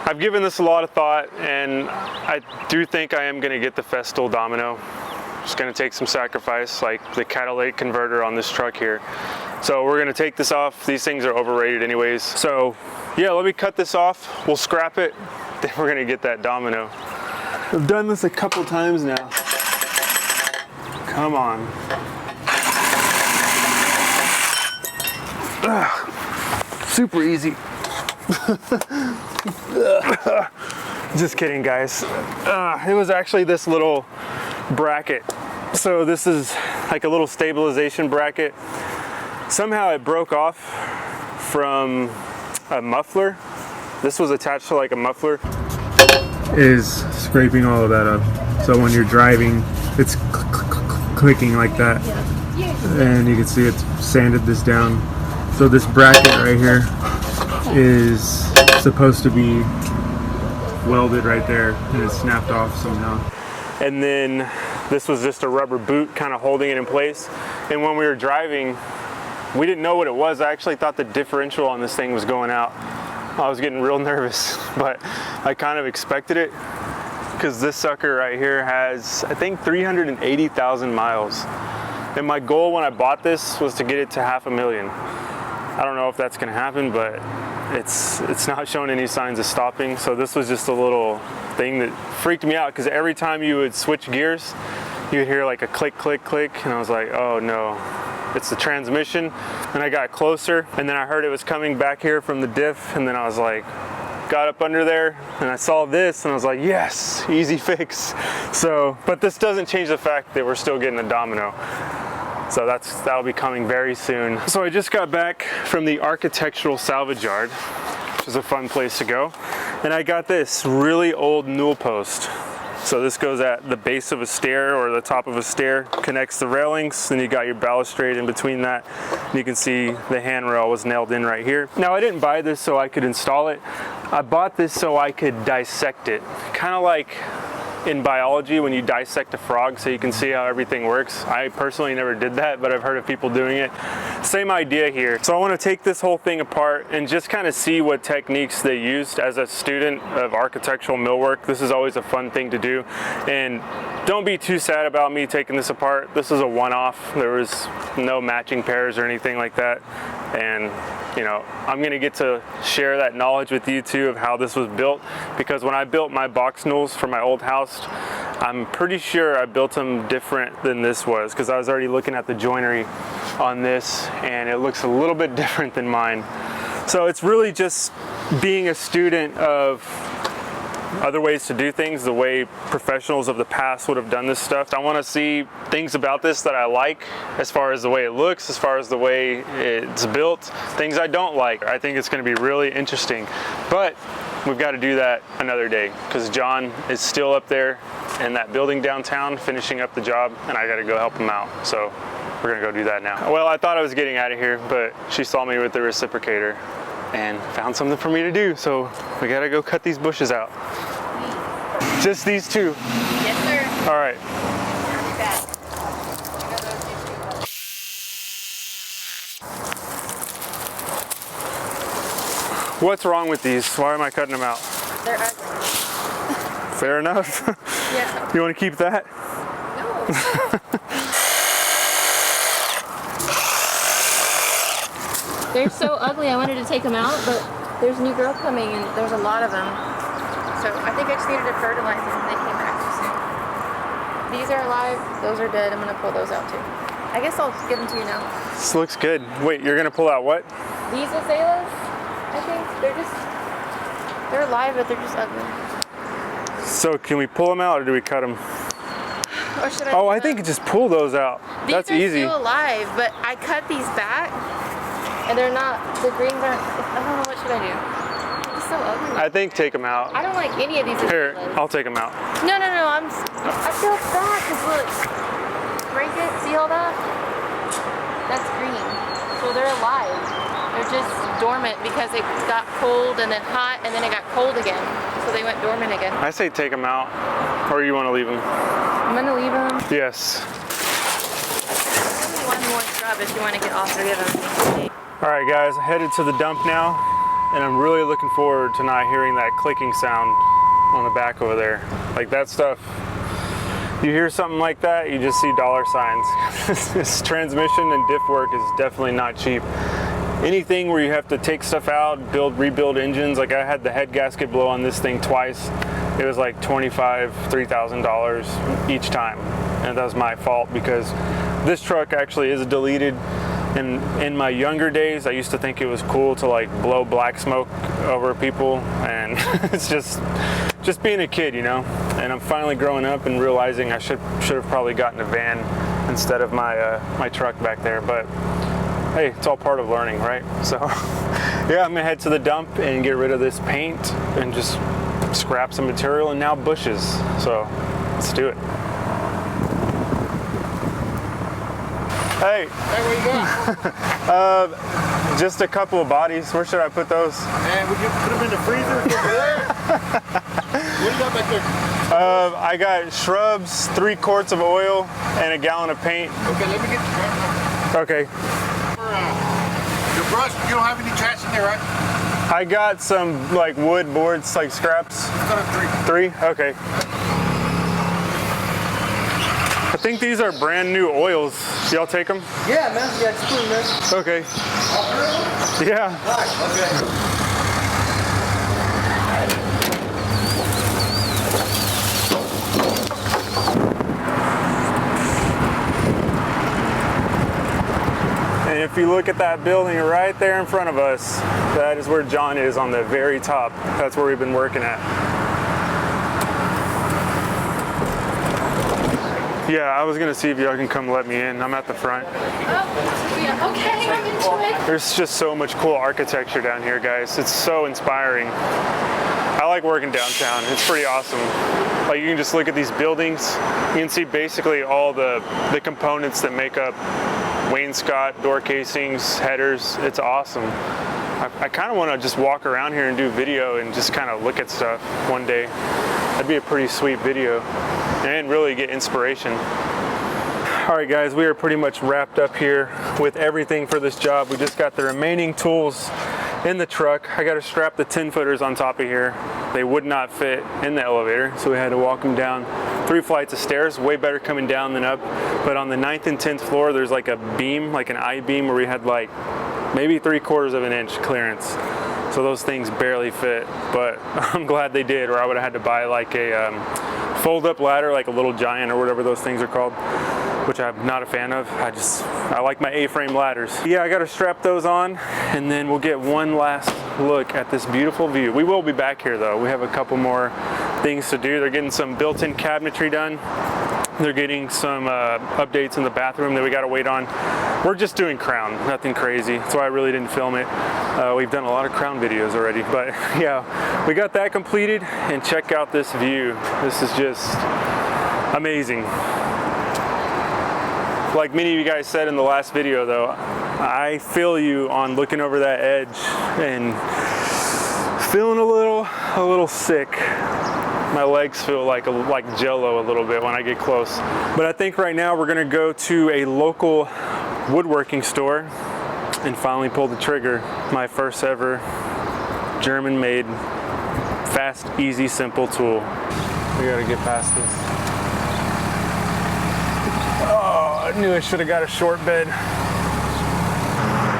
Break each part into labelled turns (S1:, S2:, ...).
S1: I've given this a lot of thought, and I do think I am going to get the Festool domino. It's going to take some sacrifice, like the catalytic converter on this truck here. So we're going to take this off. These things are overrated anyways. So yeah, let me cut this off. We'll scrap it. Then we're going to get that domino. I've done this a couple times now. Come on. Ugh. Super easy. Just kidding, guys. It was actually this little bracket. So this is like a little stabilization bracket. Somehow it broke off from a muffler. This was attached to like a muffler. Is scraping all of that up. So when you're driving, it's clicking like that. And you can see it's sanded this down. So this bracket right here is supposed to be welded right there, and it snapped off somehow. And then this was just a rubber boot kind of holding it in place. And when we were driving, we didn't know what it was. I actually thought the differential on this thing was going out. I was getting real nervous, but I kind of expected it because this sucker right here has, I think, 380,000 miles. And my goal when I bought this was to get it to 500,000. I don't know if that's gonna happen, but it's not showing any signs of stopping. So this was just a little thing that freaked me out, because every time you would switch gears, you would hear like a click, click, click, and I was like, oh no, it's the transmission. And I got closer, and then I heard it was coming back here from the diff, and then I was like, got up under there, and I saw this, and I was like, yes, easy fix. So, but this doesn't change the fact that we're still getting a domino. So that'll be coming very soon. So I just got back from the architectural salvage yard, which is a fun place to go. And I got this really old newel post. So this goes at the base of a stair or the top of a stair, connects the railings, then you got your balustrade in between that. And you can see the handrail was nailed in right here. Now I didn't buy this so I could install it. I bought this so I could dissect it. Kind of like in biology when you dissect a frog so you can see how everything works. I personally never did that, but I've heard of people doing it. Same idea here. So I want to take this whole thing apart and just kind of see what techniques they used. As a student of architectural millwork, this is always a fun thing to do. And don't be too sad about me taking this apart. This is a one-off. There was no matching pairs or anything like that. And you know, I'm gonna get to share that knowledge with you too of how this was built, because when I built my box newels for my old house, I'm pretty sure I built them different than this was, because I was already looking at the joinery on this and it looks a little bit different than mine. So it's really just being a student of other ways to do things, the way professionals of the past would have done this stuff. I want to see things about this that I like, as far as the way it looks, as far as the way it's built, things I don't like. I think it's going to be really interesting, but we've got to do that another day, because John is still up there in that building downtown finishing up the job, and I got to go help him out. So we're going to go do that now. Well, I thought I was getting out of here, but she saw me with the reciprocator and found something for me to do. So we got to go cut these bushes out. Just these two?
S2: Yes, sir.
S1: All right. What's wrong with these? Why am I cutting them out?
S2: They're ugly.
S1: Fair enough.
S2: Yeah.
S1: You want to keep that?
S2: No. They're so ugly, I wanted to take them out, but there's a new growth coming and there's a lot of them. So I think I just needed to fertilize them and they came back too soon. These are alive, those are dead. I'm going to pull those out too. I guess I'll give them to you now.
S1: This looks good. Wait, you're going to pull out what?
S2: These azaleas, I think. They're alive, but they're just ugly.
S1: So can we pull them out or do we cut them?
S2: Or should I?
S1: Oh, I think just pull those out.
S2: These
S1: That's
S2: are
S1: easy.
S2: still alive, but I cut these back and they're not, the greens aren't, I don't know, what should I do? It's so ugly.
S1: I think take them out.
S2: I don't like any of these.
S1: Here,
S2: azaleas.
S1: I'll take them out.
S2: No, I feel bad because look, break it, see all that? That's green. So they're alive. They're just dormant because it got cold and then hot and then it got cold again. So they went dormant again.
S1: I say take them out, or you want to leave them?
S2: I'm gonna leave them.
S1: Yes.
S2: One more scrub if you want to get all three of them.
S1: All right, guys, headed to the dump now. and I'm really looking forward to not hearing that clicking sound on the back over there. Like that stuff, you hear something like that, you just see dollar signs. This transmission and diff work is definitely not cheap. Anything where you have to take stuff out, rebuild engines, like I had the head gasket blow on this thing twice. It was like $3,000 each time. And that was my fault because this truck actually is deleted. And in my younger days, I used to think it was cool to like blow black smoke over people. And it's just being a kid, you know? And I'm finally growing up and realizing I should have probably gotten a van instead of my truck back there. But hey, it's all part of learning, right? So yeah, I'm gonna head to the dump and get rid of this paint and just scrap some material and now bushes. So let's do it. Hey.
S3: Hey, what you got?
S1: Just a couple of bodies. Where should I put those?
S3: And we can put them in the freezer over there. What do you got back there?
S1: I got shrubs, 3 quarts of oil, and a gallon of paint.
S3: Okay, let me get the brush.
S1: Okay.
S3: Your brush, you don't have any trash in there, right?
S1: I got some like wood boards, like scraps.
S3: Let's go to 3.
S1: 3? Okay. I think these are brand new oils. Y'all take them?
S3: Yeah, man. Yeah, it's cool, man.
S1: Okay.
S3: All 3 of them?
S1: Yeah.
S3: Nice, okay.
S1: And if you look at that building right there in front of us, that is where John is on the very top. That's where we've been working at. Yeah, I was gonna see if y'all can come let me in. I'm at the front.
S2: Oh, yeah. Okay, I'm into it.
S1: There's just so much cool architecture down here, guys. It's so inspiring. I like working downtown. It's pretty awesome. Like you can just look at these buildings. You can see basically all the components that make up wainscot, door casings, headers. It's awesome. I kind of want to just walk around here and do video and just kind of look at stuff one day. That'd be a pretty sweet video and really get inspiration. All right, guys, we are pretty much wrapped up here with everything for this job. We just got the remaining tools in the truck. I got to strap the 10-footers on top of here. They would not fit in the elevator, so we had to walk them down 3 flights of stairs. Way better coming down than up. But on the 9th and 10th floor, there's like a beam, like an I-beam, where we had like maybe 3/4 of an inch clearance. So those things barely fit, but I'm glad they did, or I would have had to buy like a fold-up ladder, like a little giant or whatever those things are called, which I'm not a fan of. I like my A-frame ladders. Yeah, I gotta strap those on, and then we'll get one last look at this beautiful view. We will be back here though. We have a couple more things to do. They're getting some built-in cabinetry done. They're getting some updates in the bathroom that we gotta wait on. We're just doing crown, nothing crazy. That's why I really didn't film it. We've done a lot of crown videos already, but yeah, we got that completed, and check out this view. This is just amazing. Like many of you guys said in the last video though, I feel you on looking over that edge and feeling a little sick. My legs feel like jello a little bit when I get close. But I think right now we're gonna go to a local woodworking store and finally pull the trigger. My first ever German-made, fast, easy, simple tool. We gotta get past this. Oh, I knew I should have got a short bed.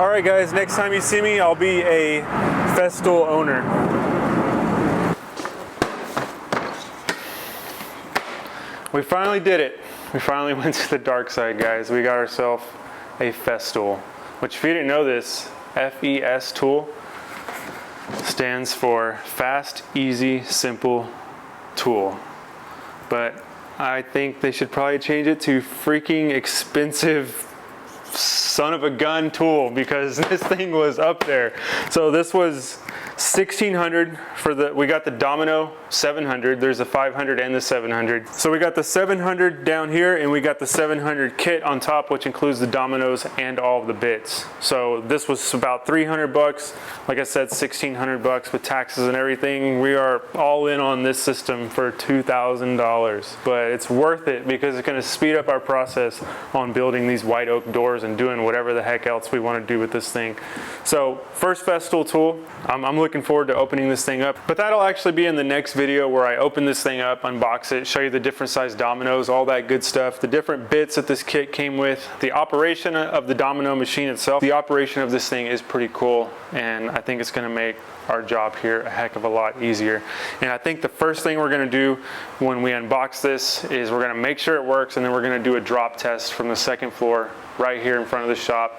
S1: All right, guys, next time you see me, I'll be a Festool owner. We finally did it. We finally went to the dark side, guys. We got ourselves a Festool, which if you didn't know this, FES tool stands for Fast, Easy, Simple Tool. But I think they should probably change it to freaking expensive son of a gun tool, because this thing was up there. So this was $1,600 for we got the Domino 700. There's a 500 and the 700. So we got the 700 down here, and we got the 700 kit on top, which includes the dominoes and all of the bits. So this was about 300 bucks. Like I said, 1,600 bucks with taxes and everything. We are all in on this system for $2,000, but it's worth it because it's going to speed up our process on building these white oak doors floors and doing whatever the heck else we want to do with this thing. So first Festool tool, I'm looking forward to opening this thing up, but that'll actually be in the next video where I open this thing up, unbox it, show you the different size dominoes, all that good stuff, the different bits that this kit came with, the operation of the domino machine itself. The operation of this thing is pretty cool, and I think it's going to make our job here a heck of a lot easier. And I think the first thing we're going to do when we unbox this is we're going to make sure it works, and then we're going to do a drop test from the second floor right here in front of the shop.